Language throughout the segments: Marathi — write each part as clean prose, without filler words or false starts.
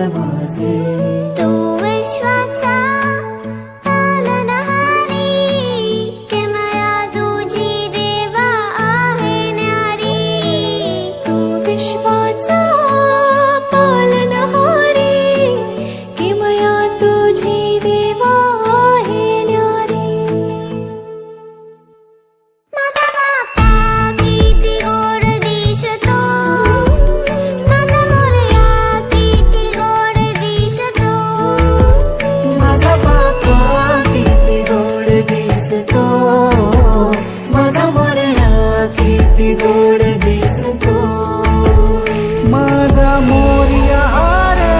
माझे. तू विश्वाचा पालनहारी, किमया तुझी देवा आहे न्यारी. तू विश्वाचा पालनहारी, किमया तुझी देवा आहे न्यारी. माझा बाप्पा किती गोड दिसतो, माझा मोरया किती गोड दिसतो. माझा बाप्पा किती गोड दिसतो, माझा मोरया किती गोड दिसतो. माझा मोरया रे,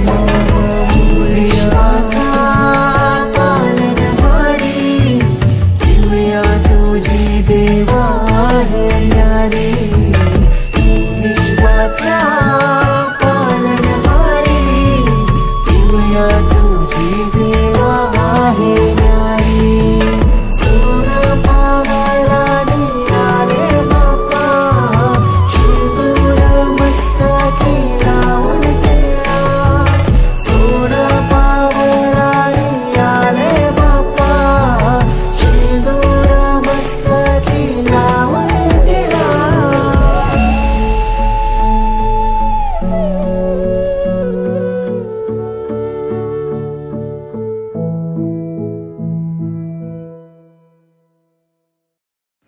माझा मोरयाचा पालनहारी, किमया तुझी देवा आहे न्यारी. विश्वाचा पालनहारी, किमया तुझी देवा आहे न्यारी. सोन पावाला निघाले बाप्पा, शेंदूर मस्तकी लावून टिळा. सोन पावाला निघाले बाप्पा, शेंदूर मस्तकी लावून टिळा.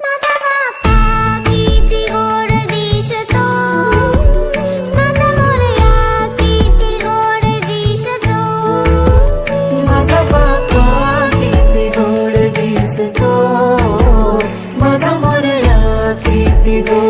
माझा बाप्पा किती गोड दिसतो, माझा मोरया किती गोड दिसतो. माझा बाप्पा किती गोड दिसतो, माझा मोरया किती गोड